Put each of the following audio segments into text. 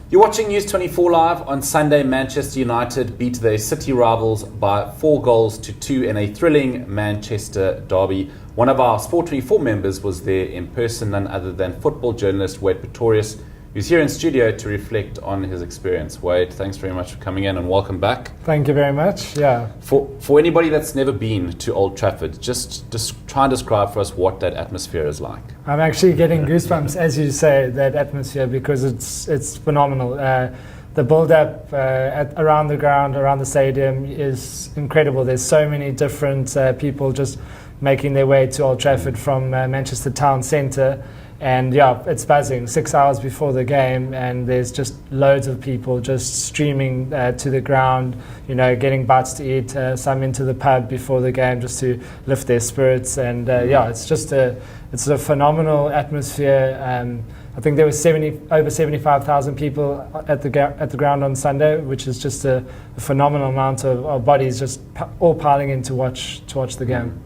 You're watching News 24 Live. On Sunday, Manchester United beat their City rivals by 4 goals to 2 in a thrilling Manchester derby. One of our Sport24 members was there in person, none other than football journalist Wade Pretorius, who's here in studio to reflect on his experience. Wade, thanks very much for coming in and welcome back. Thank you very much. Yeah. For anybody that's never been to Old Trafford, just try and describe for us what that atmosphere is like. I'm actually getting goosebumps as you say that atmosphere because it's phenomenal. The build-up around the ground, around the stadium is incredible. There's so many different people just making their way to Old Trafford from Manchester town centre. And yeah, it's buzzing 6 hours before the game, and there's just loads of people just streaming to the ground, you know, getting bites to eat, some into the pub before the game just to lift their spirits. And yeah, it's a phenomenal atmosphere. I think there were over 75,000 people at the ground on Sunday, which is just a phenomenal amount of bodies just all piling in to watch the game.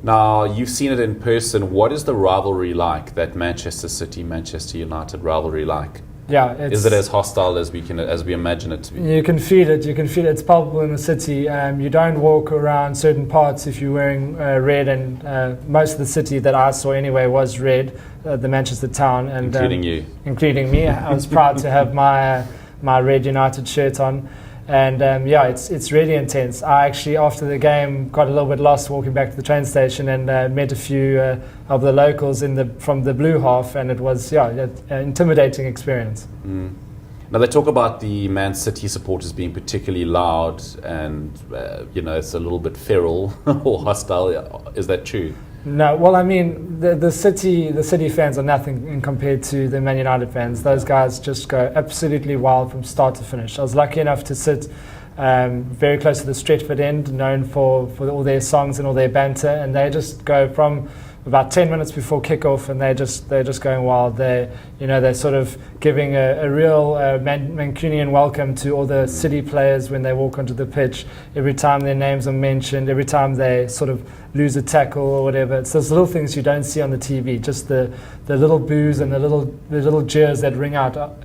Now, you've seen it in person. What is the rivalry like, that Manchester City, Manchester United rivalry like? Yeah, is it as hostile as we imagine it to be? You can feel it. It's palpable in the city. You don't walk around certain parts if you're wearing red, and most of the city that I saw anyway was red, the Manchester town. And, including you. Including me. I was proud to have my red United shirt on. And yeah, it's really intense. I actually, after the game, got a little bit lost walking back to the train station and met a few of the locals from the blue half, and it was an intimidating experience. Now, they talk about the Man City supporters being particularly loud and it's a little bit feral or hostile. Is that true? No, well, I mean, the City fans are nothing compared to the Man United fans. Those guys just go absolutely wild from start to finish. I was lucky enough to sit very close to the Stretford end, known for all their songs and all their banter, and they just go from about 10 minutes before kickoff, and they're just going wild. They're sort of giving a real Mancunian welcome to all the City players when they walk onto the pitch. Every time their names are mentioned, every time they sort of lose a tackle or whatever, it's those little things you don't see on the TV. Just the little boos and the little jeers that ring out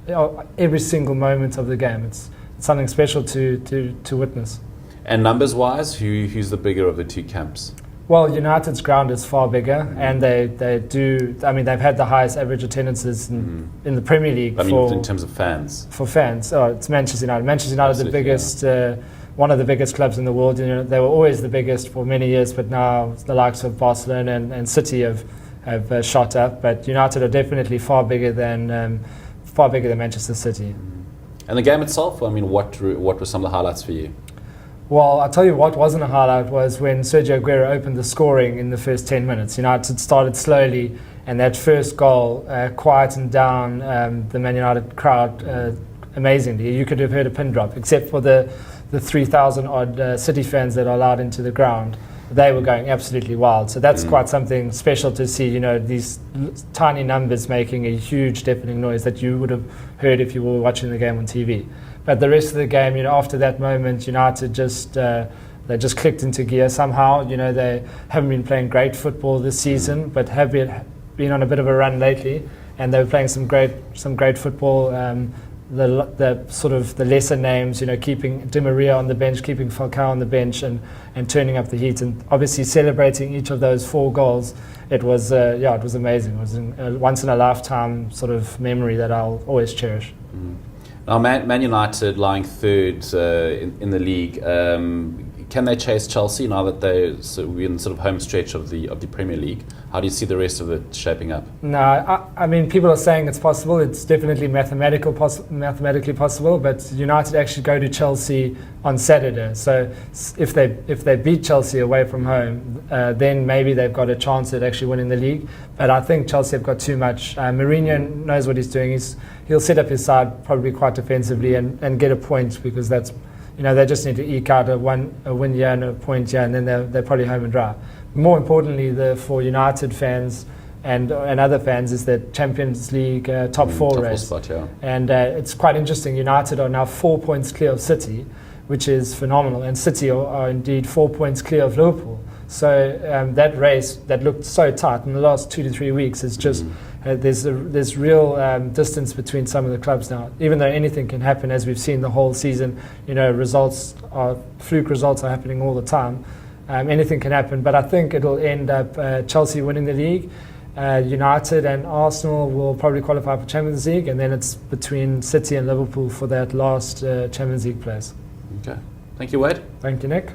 every single moment of the game. It's something special to witness. And numbers-wise, who's the bigger of the two camps? Well, United's ground is far bigger, and they do. I mean, they've had the highest average attendances in the Premier League. I mean, in terms of fans. For fans, it's Manchester United. Manchester United is the biggest, one of the biggest clubs in the world. You know, they were always the biggest for many years, but now the likes of Barcelona and City have shot up. But United are definitely far bigger than Manchester City. And the game itself. I mean, what were some of the highlights for you? Well, I'll tell you what wasn't a highlight was when Sergio Aguero opened the scoring in the first 10 minutes. United started slowly, and that first goal quietened down the Man United crowd amazingly. You could have heard a pin drop, except for the 3,000 odd City fans that are allowed into the ground. They were going absolutely wild. So that's quite something special to see, these tiny numbers making a huge deafening noise that you would have heard if you were watching the game on TV. But the rest of the game, after that moment, United they just clicked into gear somehow. They haven't been playing great football this season, but have been on a bit of a run lately, and they were playing some great football. The sort of the lesser names, keeping Di Maria on the bench, keeping Falcao on the bench, and turning up the heat, and obviously celebrating each of those 4 goals. It was it was amazing. It was a once in a lifetime sort of memory that I'll always cherish. Now, Man United lying third in the league. Can they chase Chelsea now that we're in sort of home stretch of the Premier League? How do you see the rest of it shaping up? No, I mean, people are saying it's possible. It's definitely mathematically possible. But United actually go to Chelsea on Saturday. So if they beat Chelsea away from home, then maybe they've got a chance at actually winning the league. But I think Chelsea have got too much. Mourinho knows what he's doing. He'll set up his side probably quite defensively and get a point, because that's. They just need to eke out a win here and a point here, and then they're probably home and dry. More importantly, for United fans and other fans, is the Champions League top 4 race. Spot, yeah. And it's quite interesting. United are now 4 points clear of City, which is phenomenal. And City are indeed 4 points clear of Liverpool. So that race that looked so tight in the last 2 to 3 weeks is just there's real distance between some of the clubs now. Even though anything can happen, as we've seen the whole season, fluke results are happening all the time. Anything can happen, but I think it'll end up Chelsea winning the league. United and Arsenal will probably qualify for Champions League, and then it's between City and Liverpool for that last Champions League place. Okay. Thank you, Wade. Thank you, Nick.